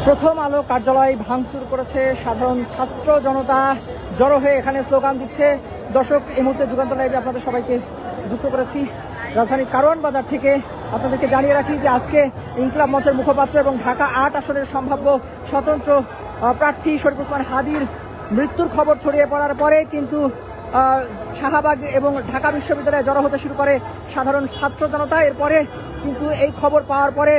প্রথম আলো কার্যালয় ভাঙচুর করেছে সাধারণ ছাত্র জনতা, জড়ো হয়ে এখানে স্লোগান দিচ্ছে। দর্শক, এই মুহূর্তে যুগান্তর লাইভে আপনাদের সবাইকে যুক্ত করেছি রাজধানীর কারওয়ান বাজার থেকে। আপনাদেরকে জানিয়ে রাখি যে আজকে ইনকিলাব মঞ্চের মুখপাত্র এবং ঢাকা ৮ আসনের সম্ভাব্য স্বতন্ত্র প্রার্থী শরীফ ওসমান হাদীর মৃত্যুর খবর ছড়িয়ে পড়ার পরে কিন্তু শাহবাগ এবং ঢাকা বিশ্ববিদ্যালয়ে জড়ো হতে শুরু করে সাধারণ ছাত্র জনতা। এরপরে কিন্তু এই খবর পাওয়ার পরে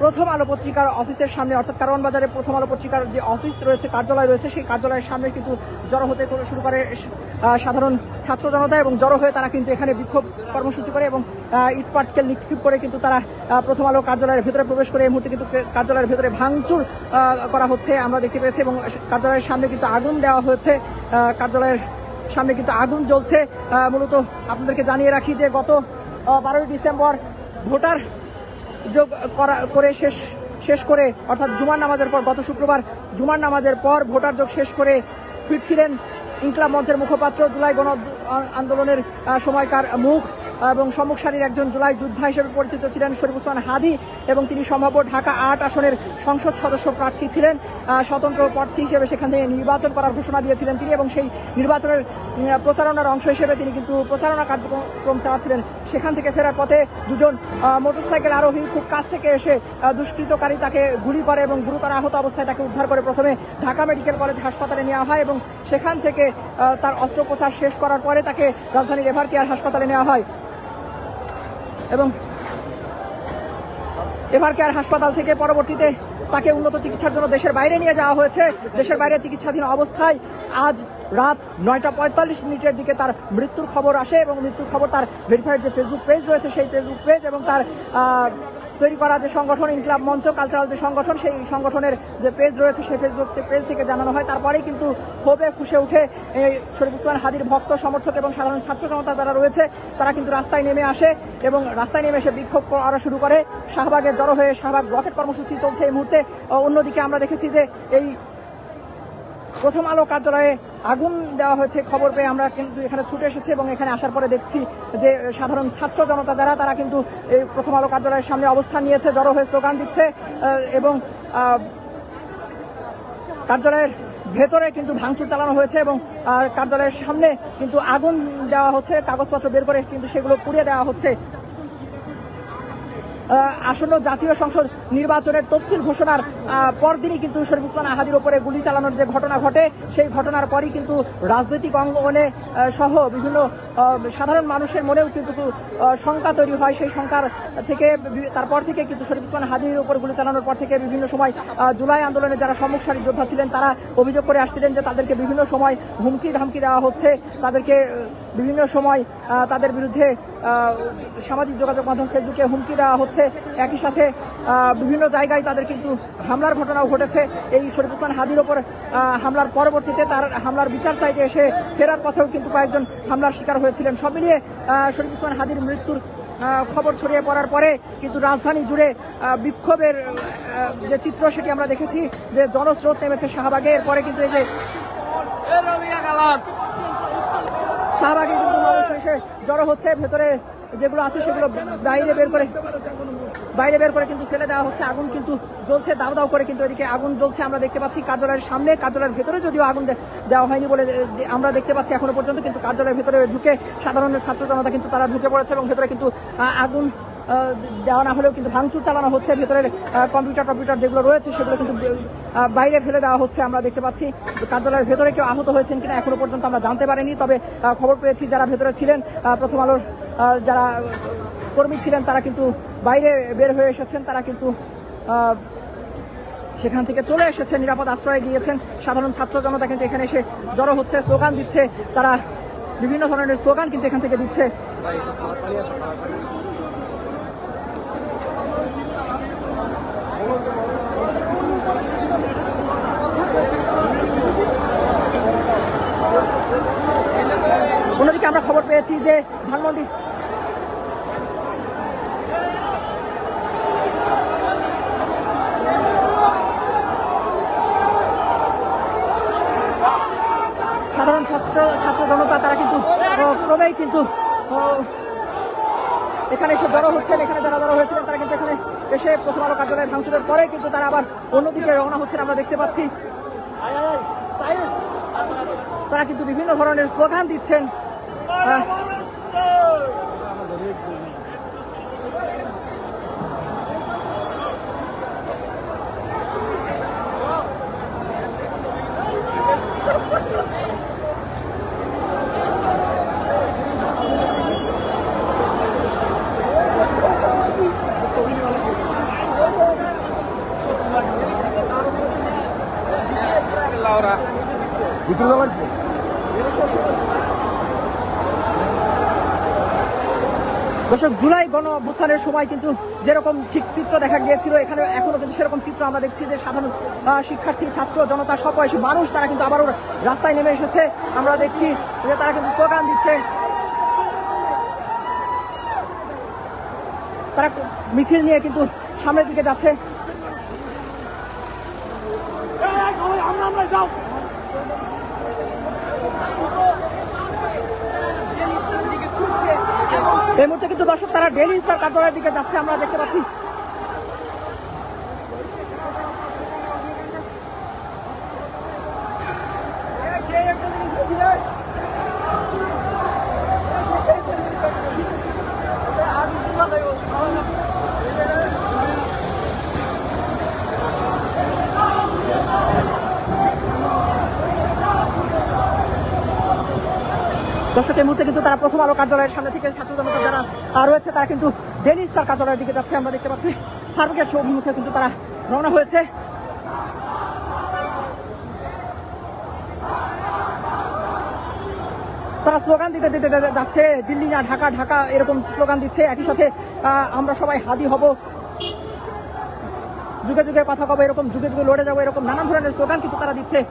প্রথম আলো পত্রিকার অফিসের সামনে, অর্থাৎ কারওয়ান বাজারে প্রথম আলো পত্রিকার যে অফিস রয়েছে, কার্যালয় রয়েছে, সেই কার্যালয়ের সামনে কিন্তু জড়ো হতে শুরু করে সাধারণ ছাত্র জনতা এবং জড়ো হয়ে তারা কিন্তু এখানে বিক্ষোভ কর্মসূচি করে এবং ইটপাটকেল নিক্ষেপ করে কিন্তু তারা প্রথম আলো কার্যালয়ের ভেতরে প্রবেশ করে এই মুহূর্তে কিন্তু কার্যালয়ের ভেতরে ভাঙচুর করা হচ্ছে আমরা দেখতে পেয়েছি এবং কার্যালয়ের সামনে কিন্তু আগুন দেওয়া হয়েছে। কার্যালয়ের সামনে কিন্তু আগুন জ্বলছে। মূলত আপনাদেরকে জানিয়ে রাখি যে গত 12ই ডিসেম্বর ভোটার যোগ করে শেষ করে, অর্থাৎ জুমার নামাজের পর, গত শুক্রবার জুমার নামাজের পর ভোটার যোগ শেষ করে ফিরছিলেন ইনকিলাব মঞ্চের মুখপাত্র, জুলাই গণ আন্দোলনের সময়কার মুখ এবং সম্মুখ সারির একজন জুলাই যোদ্ধা হিসেবে পরিচিত ছিলেন শরীফ ওসমান হাদী, এবং তিনি সম্ভাব্য ঢাকা ৮ আসনের সংসদ সদস্য প্রার্থী ছিলেন। স্বতন্ত্র প্রার্থী হিসেবে সেখান থেকে নির্বাচন করার ঘোষণা দিয়েছিলেন তিনি, এবং সেই নির্বাচনের প্রচারণার অংশ হিসেবে তিনি কিন্তু প্রচারণা কার্যক্রম চালাচ্ছিলেন। সেখান থেকে ফেরার পথে দুজন মোটরসাইকেল আরোহী খুব কাছ থেকে এসে দুষ্কৃতকারী তাকে গুলি করে এবং গুরুতর আহত অবস্থায় তাকে উদ্ধার করে প্রথমে ঢাকা মেডিকেল কলেজ হাসপাতালে নেওয়া হয় এবং সেখান থেকে তার অস্ত্রোপচার শেষ করার পরে তাকে রাজধানীর এভার কেয়ার হাসপাতালে নেওয়া হয় এবং এভার কেয়ার হাসপাতাল থেকে পরবর্তীতে তাকে উন্নত চিকিৎসার জন্য দেশের বাইরে নিয়ে যাওয়া হয়েছে। দেশের বাইরে চিকিৎসাধীন অবস্থায় আজ রাত 9টা 45 দিকে তার মৃত্যুর খবর আসে এবং মৃত্যুর খবর তার ভেরিফাইড যে ফেসবুক পেজ রয়েছে সেই ফেসবুক পেজ এবং তার তৈরি করা যে সংগঠন ইনকিলাব মঞ্চ কালচারাল যে সংগঠন, সেই সংগঠনের যে পেজ রয়েছে সেই ফেসবুক পেজ থেকে জানানো হয়। তারপরেই কিন্তু ক্ষোভে ফুঁসে উঠে শরীফ ওসমান হাদীর ভক্ত সমর্থক এবং সাধারণ ছাত্র জনতা যারা রয়েছে তারা কিন্তু রাস্তায় নেমে আসে এবং রাস্তায় নেমে এসে বিক্ষোভ করা শুরু করে। শাহবাগে জড়ো হয়ে শাহবাগ রকেট কর্মসূচি চলছে এই মুহূর্তে। অন্যদিকে আমরা দেখেছি যে এই প্রথম আলো কার্যালয়ে আগুন দেওয়া হয়েছে খবর পেয়ে আমরা কিন্তু এখানে ছুটে এসেছি এবং এখানে আসার পরে দেখছি যে সাধারণ ছাত্র জনতা যারা তারা কিন্তু এই প্রথম আলো কার্যালয়ের সামনে অবস্থান নিয়েছে, জড়ো হয়ে স্লোগান দিচ্ছে এবং কার্যালয়ের ভেতরে কিন্তু ভাঙচুর চালানো হয়েছে এবং কার্যালয়ের সামনে কিন্তু আগুন দেওয়া হচ্ছে, কাগজপত্র বের করে কিন্তু সেগুলো পুড়িয়ে দেওয়া হচ্ছে। আসন্ন জাতীয় সংসদ নির্বাচনের তফসিল ঘোষণার পরদিনই কিন্তু শরীফ ওসমান হাদীর উপরে গুলি চালানোর যে ঘটনা ঘটে, সেই ঘটনার পরই কিন্তু রাজনৈতিক অঙ্গনে সহ বিভিন্ন সাধারণ মানুষের মনেও কিন্তু শঙ্কা তৈরি হয়। সেই শঙ্কার থেকে তারপর থেকে কিন্তু শরীফ ওসমান হাদীর উপর গুলি চালানোর পর থেকে বিভিন্ন সময় জুলাই আন্দোলনে যারা সম্মুখ সারির যোদ্ধা ছিলেন তারা অভিযোগ করে আসছিলেন যে তাদেরকে বিভিন্ন সময় হুমকি ধামকি দেওয়া হচ্ছে, তাদেরকে বিভিন্ন সময় তাদের বিরুদ্ধে সামাজিক যোগাযোগ মাধ্যম ফেসবুকে হুমকি দেওয়া হচ্ছে। একই সাথে বিভিন্ন জায়গায় তাদের কিন্তু হামলার ঘটনাও ঘটেছে। এই শরীফ ওসমান হাদীর ওপর হামলার পরবর্তীতে তার হামলার বিচার চাইতে এসে ফেরার পথেও কিন্তু কয়েকজন হামলার শিকার হয়েছিলেন। সব মিলিয়ে শরীফ ওসমান হাদীর মৃত্যুর খবর ছড়িয়ে পড়ার পরে কিন্তু রাজধানী জুড়ে বিক্ষোভের যে চিত্র সেটি আমরা দেখেছি যে জনস্রোত নেমেছে শাহবাগে। এরপরে কিন্তু এই যে শাহবাগে কিন্তু মানুষ এসে জড়ো হচ্ছে, ভেতরে যেগুলো আছে সেগুলো বাইরে বের করে কিন্তু ফেলে দেওয়া হচ্ছে। আগুন কিন্তু জ্বলছে দাও দাও করে, কিন্তু এদিকে আগুন জ্বলছে আমরা দেখতে পাচ্ছি কার্যালয়ের সামনে। কার্যালয়ের ভেতরে যদিও আগুন দেওয়া হয়নি বলে আমরা দেখতে পাচ্ছি এখনো পর্যন্ত, কিন্তু কার্যালয়ের ভেতরে ঢুকে সাধারণ ছাত্র জনতা কিন্তু তারা ঢুকে পড়েছে এবং ভেতরে কিন্তু আগুন দেওয়া না হলেও কিন্তু ভাঙচুর চালানো হচ্ছে। ভেতরের কম্পিউটার যেগুলো রয়েছে সেগুলো কিন্তু বাইরে ফেলে দেওয়া হচ্ছে আমরা দেখতে পাচ্ছি। কার্যালয়ের ভেতরে কেউ আহত হয়েছেন কিনা এখনো পর্যন্ত আমরা জানতে পারিনি, তবে খবর পেয়েছি যারা ভেতরে ছিলেন, প্রথম আলোর যারা কর্মী ছিলেন তারা কিন্তু বাইরে বের হয়ে এসেছেন, তারা কিন্তু সেখান থেকে চলে এসেছেন, নিরাপদ আশ্রয়ে গিয়েছেন। সাধারণ ছাত্র জনতা কিন্তু এখানে এসে জড়ো হচ্ছে, স্লোগান দিচ্ছে, তারা বিভিন্ন ধরনের স্লোগান কিন্তু এখান থেকে দিচ্ছে। অন্যদিকে আমরা খবর পেয়েছি যে ধানমন্ডি সাধারণ ছাত্র জনতা তারা কিন্তু ক্রমেই কিন্তু এখানে এসে জড়ো হচ্ছেন। এখানে যারা জড়ো হয়েছিলেন তারা কিন্তু এখানে এসে প্রথম আলো কার্যালয় ভাঙচুরের পরে কিন্তু তারা আবার অন্যদিকে রওনা হচ্ছেন আমরা দেখতে পাচ্ছি। তারা কিন্তু বিভিন্ন ধরনের স্লোগান দিচ্ছেন। দর্শক, জুলাই গণ অভ্যুত্থানের সময় কিন্তু যেরকম ঠিক চিত্র দেখা গিয়েছিল এখানে এখনো কিন্তু সেরকম চিত্র আমরা দেখছি যে সাধারণ শিক্ষার্থী, ছাত্র জনতা, সব বয়সী মানুষ তারা কিন্তু আবারও রাস্তায় নেমে এসেছে। আমরা দেখছি যে তারা কিন্তু স্লোগান দিচ্ছে, তারা মিছিল নিয়ে কিন্তু সামনের দিকে যাচ্ছে। এই মুহূর্তে কিন্তু দর্শক তারা ডেইলি স্টার কার্যালয়ের দিকে যাচ্ছে আমরা দেখতে পাচ্ছি। দর্শক, এই মুহূর্তে কিন্তু তারা প্রথম আলো কার্যালয়ের সামনে থেকে ছাত্র জনতা যারা রয়েছে তারা কিন্তু ডেইলি স্টার কার্যালয়ের দিকে যাচ্ছে আমরা দেখতে পাচ্ছি। ফার্মগেট অভিমুখে কিন্তু তারা রওনা হয়েছে। তারা স্লোগান দিতে দিতে যাচ্ছে, দিল্লি না ঢাকা, ঢাকা, এরকম স্লোগান দিচ্ছে। একই সাথে আমরা সবাই হাদি হব, যুগে যুগে কথা কব, এরকম যুগে যুগে লড়ে যাবো, এরকম নানান ধরনের স্লোগান কিন্তু তারা দিচ্ছে।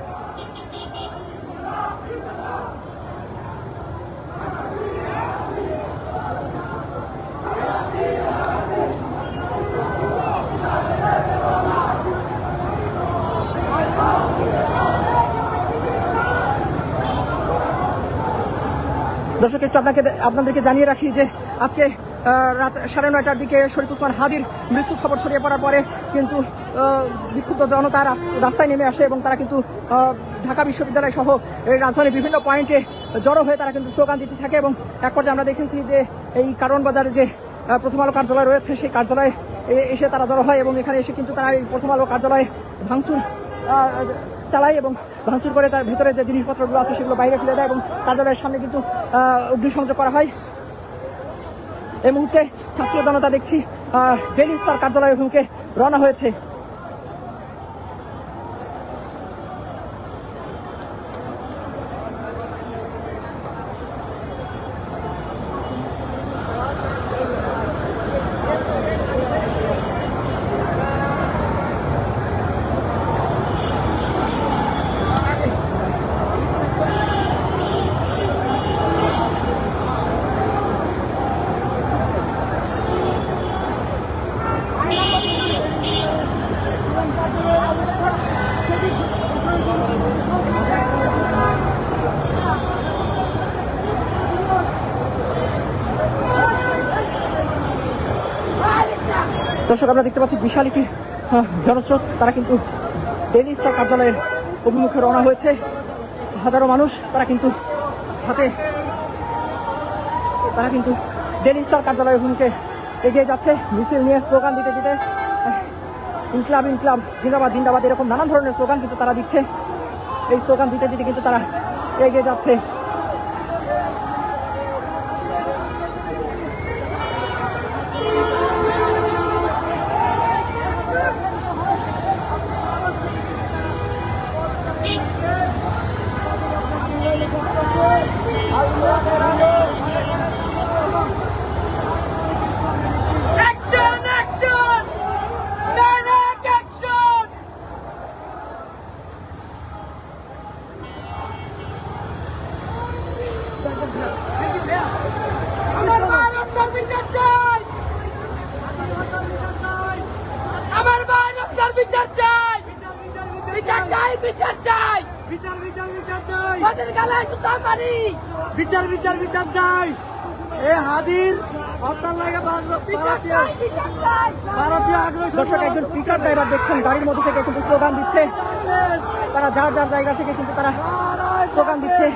দর্শক, একটু আপনাদেরকে জানিয়ে রাখি যে আজকে রাত 9:30টার দিকে শরীফ ওসমান হাদির মৃত্যুর খবর ছড়িয়ে পড়ার পরে কিন্তু বিক্ষুব্ধ জনতা রাস্তায় নেমে আসে এবং তারা কিন্তু ঢাকা বিশ্ববিদ্যালয় সহ এই রাজধানীর বিভিন্ন পয়েন্টে জড়ো হয়ে তারা কিন্তু স্লোগান দিতে থাকে। এবং এক পর্যায়ে আমরা দেখেছি যে এই কারণ বাজারে যে প্রথম আলো কার্যালয় রয়েছে সেই কার্যালয়ে এসে তারা জড়ো হয় এবং এখানে এসে কিন্তু তারা এই প্রথম আলো কার্যালয়ে ভাঙচুর চালায় এবং ভাঙচুর করে তার ভিতরে যে জিনিসপত্রগুলো আছে সেগুলো বাইরে ফেলে দেয় এবং কার্যালয়ের সামনে কিন্তু অগ্নিসংযোগ করা হয়। এই মুহূর্তে ছাত্র জনতা দেখছি ডেইলি স্টার কার্যালয়ের অভিমুখে রওনা হয়েছে। দর্শক, আমরা দেখতে পাচ্ছি বিশাল একটি জনস্রোত, তারা কিন্তু ডেইলি স্টার কার্যালয়ের অভিমুখে রওনা হয়েছে। হাজারো মানুষ তারা কিন্তু ডেইলি স্টার কার্যালয়ের অভিমুখে এগিয়ে যাচ্ছে মিছিল নিয়ে, স্লোগান দিতে দিতে ইনকলাব ইনকলাব, জিন্দাবাদ জিন্দাবাদ, এরকম নানান ধরনের স্লোগান কিন্তু তারা দিচ্ছে। এই স্লোগান দিতে দিতে কিন্তু তারা এগিয়ে যাচ্ছে। আমার ভাই আপনার বিচার চাই, বিচার চাই, বিচার চাই, বিচার বিচার বিচার চাই, ওদের গালায় জুতা মারি, বিচার বিচার বিচার চাই। এ হাদির হরতাল লাগে বিচার চাই বিচার চাই ভারতীয় আগ্রাসন দর্শক একজন পিকআপ ড্রাইভার দেখছেন গাড়ির মধ্যে থেকে কিন্তু স্লোগান দিচ্ছে। তারা যার যার জায়গা থেকে কিন্তু তারা স্লোগান দিচ্ছে।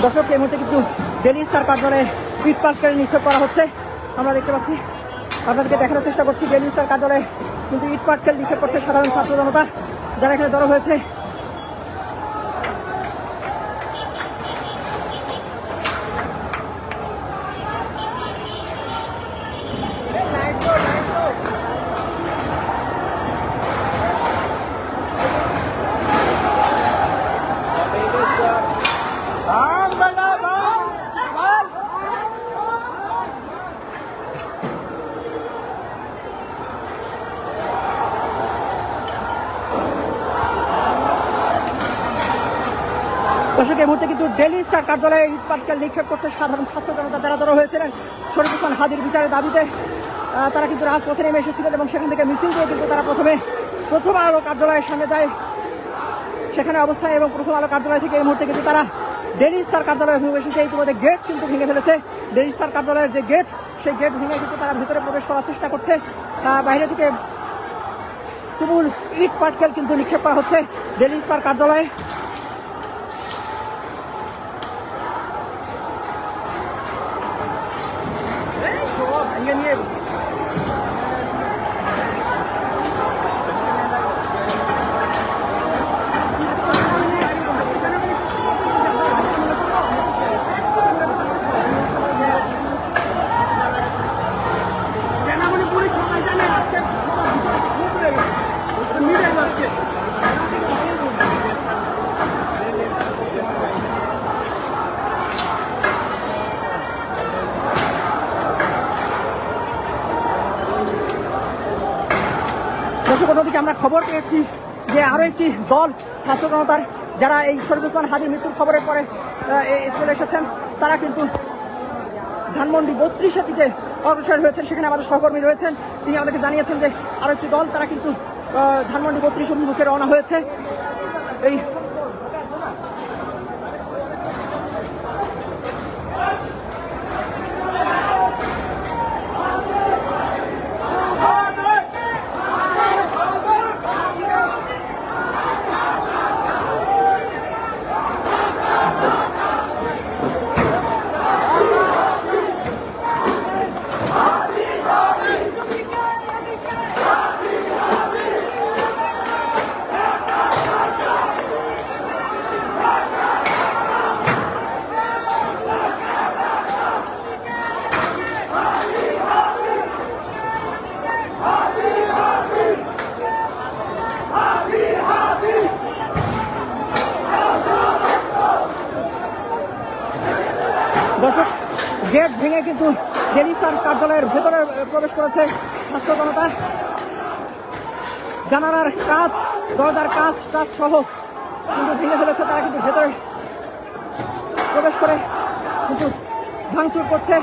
দর্শক এই মুহূর্তে কিন্তু ডেলি স্টার কার্যালয়ে ইট পাটকেল নিক্ষেপ করা হচ্ছে। আমরা দেখতে পাচ্ছি, আপনাদেরকে দেখানোর চেষ্টা করছি। ডেলি স্টার কার্যালয়ে কিন্তু ইট পাটকেল নিক্ষেপ করছে সাধারণ ছাত্র জনতা যারা এখানে জড়ো হয়েছে। দর্শক এই মুহূর্তে কিন্তু ডেলি স্টার কার্যালয়ে ইট পাটকেল নিক্ষেপ করছে সাধারণ ছাত্র জনতা যারা জড়ো হয়েছিলেন শরীফ ওসমান হাদির বিচারের দাবিতে। তারা কিন্তু রাজপথে নেমে এসেছিলেন এবং সেখান থেকে মিছিল দিয়ে কিন্তু তারা প্রথম আলো কার্যালয়ের সামনে যায়, সেখানে অবস্থান। এবং প্রথম আলো কার্যালয় থেকে এই মুহূর্তে কিন্তু তারা ডেলি স্টার কার্যালয়ে ভেঙে এসেছে। ইতিমধ্যে গেট কিন্তু ভেঙে ফেলেছে। ডেলি স্টার কার্যালয়ের যে গেট, সেই গেট ভেঙে কিন্তু তারা ভিতরে প্রবেশ করার চেষ্টা করছে। বাইরে থেকে তুমুল ইট পাটকেল কিন্তু নিক্ষেপ করা হচ্ছে ডেলি স্টার কার্যালয়ে। দর্শক অন্যদিকে আমরা খবর পেয়েছি যে আরো একটি দল ছাত্র জনতার যারা এই শরীফ ওসমান হাদির মৃত্যুর খবরের পরে চলে এসেছেন, তারা কিন্তু ধানমন্ডি 32-এর দিকে অগ্রসর হয়েছেন। সেখানে আমাদের সহকর্মী রয়েছেন, তিনি আমাদেরকে জানিয়েছেন যে আরো একটি দল তারা কিন্তু ধানমন্ডি 32 অভিমুখে রওনা হয়েছে। এই দর্শক গেট ভেঙে কিন্তু ডেলি স্টার কার্যালয়ের ভেতরে প্রবেশ করেছে ছাত্র জনতা। জানালার কাজ, দরজার কাজ সহ কিন্তু ভেঙে ফেলেছে। তারা কিন্তু ভেতরে প্রবেশ করে কিন্তু ভাঙচুর করছে।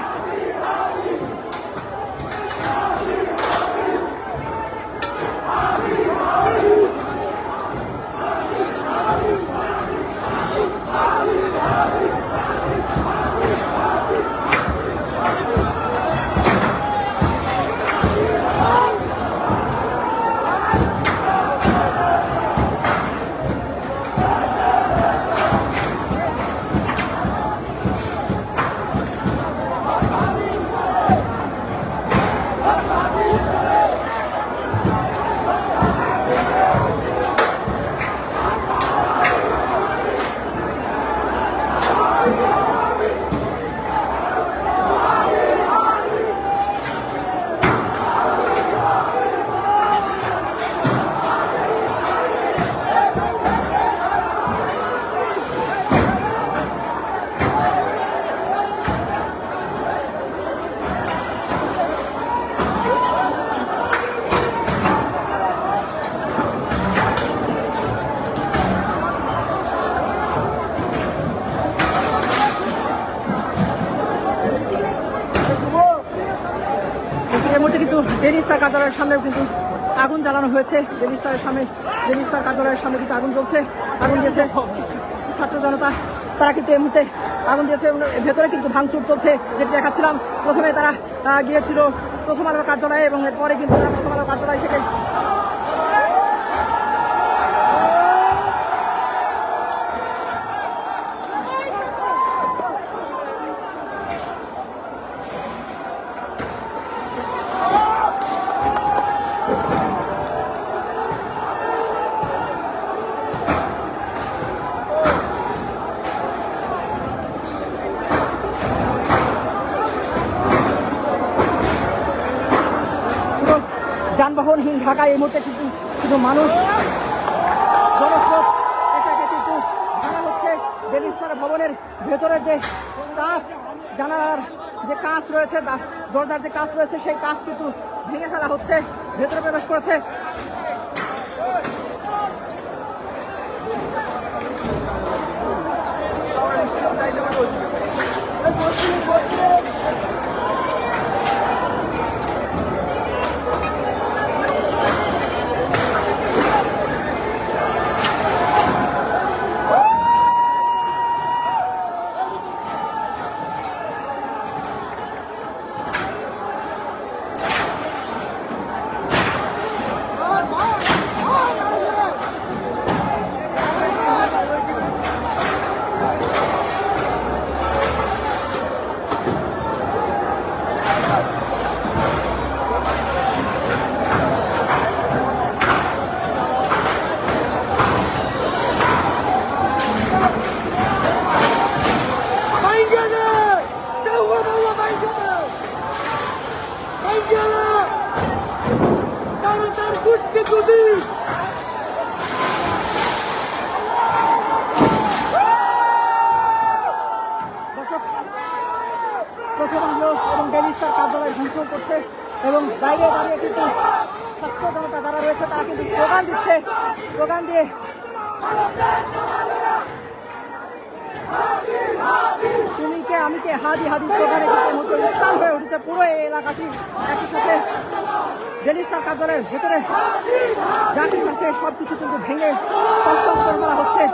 কিন্তু ডেইলি স্টার কার্যালয়ের সামনেও কিন্তু আগুন জ্বালানো হয়েছে। ডেইলি স্টারের সামনে, ডেইলি স্টার কার্যালয়ের সামনে কিন্তু আগুন জ্বলছে, আগুন দিয়েছে ছাত্র জনতা। তারা কিন্তু এই মুহূর্তে আগুন দিয়েছে এবং ভেতরে কিন্তু ভাঙচুর চলছে, যেটি দেখাচ্ছিলাম। প্রথমে তারা গিয়েছিল প্রথম আলো কার্যালয়ে এবং এরপরে কিন্তু তারা প্রথম আলো কার্যালয় থেকে যানবাহনহীন ঢাকায় এই মুহূর্তে কিন্তু শুধু মানুষ জনস্রোত এটাকে কিন্তু ভাঙা হচ্ছে। ডেইলি স্টার ভবনের ভেতরের যে কাঁচ, জানালার যে কাঁচ রয়েছে, দরজার যে কাঁচ রয়েছে, সেই কাঁচ কিন্তু ভেঙে ফেলা হচ্ছে, ভেতরে প্রবেশ করেছে। প্রথম আলো এবং ডেইলি স্টার কার্যালয় ভাঙচুর করছে এবং বাইরে দাঁড়িয়ে কিন্তু ছাত্র জনতা যারা রয়েছে তারা কিন্তু স্লোগান দিচ্ছে। স্লোগান দিয়ে তুমি কে আমি কে হাদি হাদি স্লোগানে কিন্তু উত্তাল হয়ে উঠেছে পুরো এই এলাকাটি। একই সাথে ডেইলি স্টার কার্যালয়ের ভেতরে যা কিছু আছে সবকিছু কিন্তু ভেঙে তছনছ করা হচ্ছে।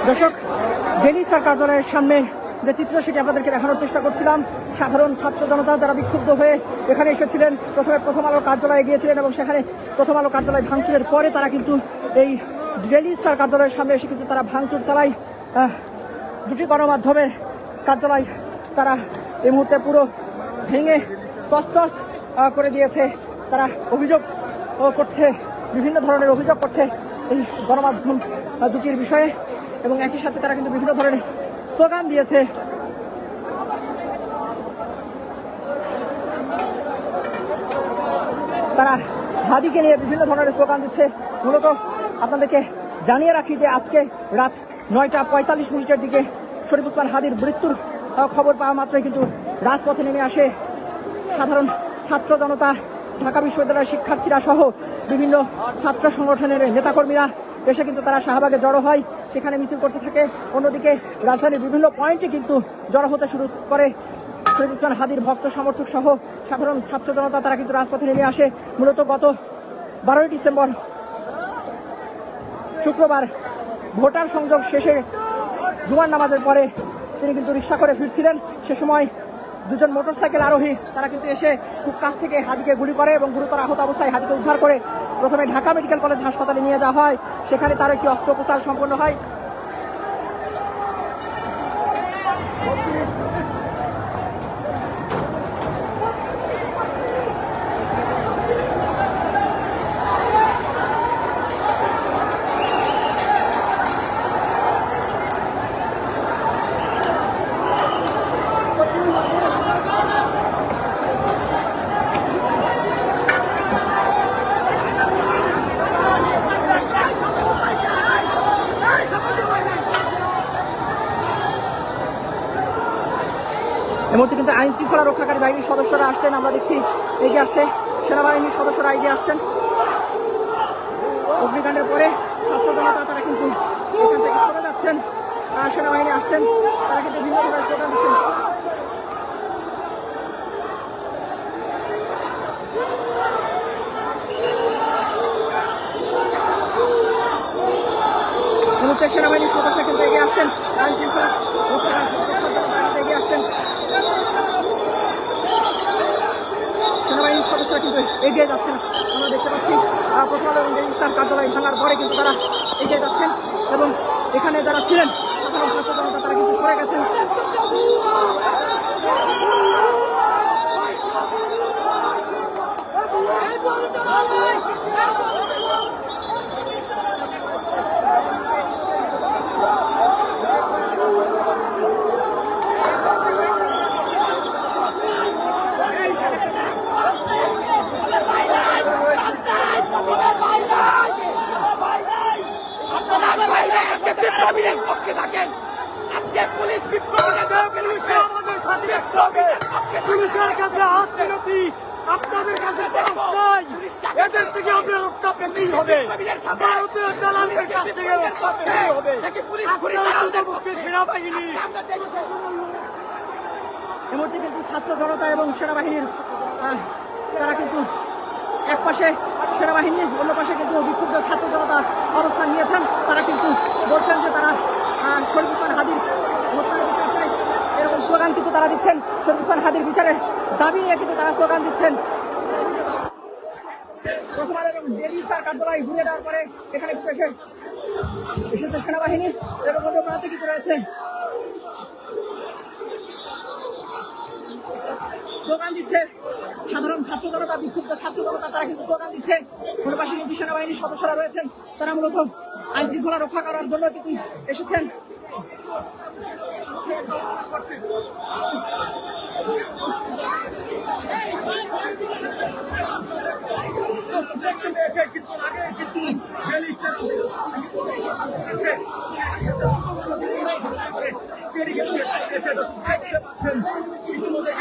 দর্শক, ডেইলি স্টার কার্যালয়ের সামনে যে চিত্র সেটি আপনাদেরকে দেখানোর চেষ্টা করছিলাম। সাধারণ ছাত্র জনতা যারা বিক্ষুব্ধ হয়ে এখানে এসেছিলেন, প্রথমে প্রথম আলো কার্যালয়ে গিয়েছিলেন এবং সেখানে প্রথম আলো কার্যালয় ভাঙচুরের পরে তারা কিন্তু এই ডেইলি স্টার কার্যালয়ের সামনে এসে কিন্তু তারা ভাঙচুর চালায়। দুটি গণমাধ্যমের কার্যালয় তারা এই মুহূর্তে পুরো ভেঙে তছনছ করে দিয়েছে। তারা অভিযোগ করছে, বিভিন্ন ধরনের অভিযোগ করছে এই গণমাধ্যম দুটির বিষয়ে, এবং একই সাথে তারা কিন্তু বিভিন্ন ধরনের স্লোগান দিয়েছে। তারা হাদিকে নিয়ে বিভিন্ন ধরনের স্লোগান দিচ্ছে। মূলত আপনাদেরকে জানিয়ে রাখি যে আজকে রাত 9:45 দিকে শরীফ ওসমান হাদির মৃত্যুর খবর পাওয়া মাত্রই কিন্তু রাজপথে নেমে আসে সাধারণ ছাত্র জনতা, ঢাকা বিশ্ববিদ্যালয়ের শিক্ষার্থীরা সহ বিভিন্ন ছাত্র সংগঠনের নেতাকর্মীরা এসে কিন্তু তারা শাহবাগে জড়ো হয়, সেখানে মিছিল করতে থাকে। অন্যদিকে রাজধানীর বিভিন্ন পয়েন্টে কিন্তু জড়ো হতে শুরু করে শরীফ ওসমান হাদির ভক্ত সমর্থক সহ সাধারণ ছাত্র জনতা। তারা কিন্তু রাজপথে নেমে আসে। মূলত গত 12ই ডিসেম্বর শুক্রবার ভোটার সংযোগ শেষে জুমার নামাজের পরে তিনি কিন্তু রিক্সা করে ফিরছিলেন। সে সময় দুজন মোটরসাইকেল আরোহী তারা কিন্তু এসে খুব কাছ থেকে হাদিকে গুলি করে এবং গুরুতর আহত অবস্থায় হাদিকে উদ্ধার করে প্রথমে ঢাকা মেডিকেল কলেজ হাসপাতালে নিয়ে যাওয়া হয়। সেখানে তার একটি অস্ত্রোপচার সম্পন্ন হয়। এই মুহূর্তে কিন্তু আইন শৃঙ্খলা রক্ষাকারী বাহিনীর সদস্যরা আসছেন, আমরা দেখছি এগিয়ে আসছে সেনাবাহিনীর সদস্যরা এগিয়ে আসছেন। অগ্নিকাণ্ডের পরে ছাত্র জনতা তারা কিন্তু এখান থেকে সরে যাচ্ছেন, সেনাবাহিনী আসছেন, তারা কিন্তু বিভিন্ন ধরনের স্লোগান দিচ্ছেন। এই মুহূর্তে সেনাবাহিনীর সদস্য কিন্তু এগিয়ে আসছেন, আইন শৃঙ্খলা রক্ষাকারী এগিয়ে আসছেন। সেনাবাহিনীর সদস্যরা কিন্তু এগিয়ে যাচ্ছেন, আমরা দেখতে পাচ্ছি। প্রথম আলো এবং ইসলাম কার্যালয় ভাঙার পরে কিন্তু তারা এগিয়ে যাচ্ছেন এবং এখানে যারা ছিলেন সাধারণ ছাত্র জনতা তারা কিন্তু সরে গেছেন। বিপ্লবীদের পক্ষে থাকেন। আজকে পুলিশ বিপ্লবীদের আমাদের সাথে পুলিশের কাছে হাত মিনতি, আপনাদের কাছে এদের থেকে আমরা রক্ষা পেতেই হবে। ভারতীয় দালালদের কাছ থেকে রক্ষা পেতেই হবে। সেনাবাহিনী এই মুহূর্তে কিন্তু ছাত্র জনতা এবং সেনাবাহিনীর তারা কিন্তু এক পাশে সেনাবাহিনী, অন্য পাশে কিন্তু বিক্ষুব্ধ ছাত্র জনতা অবস্থান নিয়েছেন। তারা কিন্তু বলছেন যে তারা শরীফ ওসমান হাদির বিচার চাই, এরকম স্লোগান কিন্তু তারা দিচ্ছেন। শরীফ ওসমান হাদির বিচারের দাবি নিয়ে কিন্তু তারা স্লোগান দিচ্ছেন। প্রথম আলো এবং ডেইলি স্টার কার্যালয় ঘুরে দেওয়ার পরে এখানে কিন্তু এসেছে সেনাবাহিনী এবং অন্য প্রান্তে কিন্তু রয়েছে স্লোগান দিচ্ছে সাধারণ ছাত্র জনতা, বিক্ষুব্ধ ছাত্র জনতা তারা কিন্তু স্লোগান দিচ্ছে। কোনো পাশে কিন্তু সেনাবাহিনীর সদস্যরা রয়েছেন, তারা মূলত আইন শৃঙ্খলা রক্ষা করার জন্য কিন্তু এসেছেন। কিছুক্ষণ আগে কিন্তু ইতিমধ্যে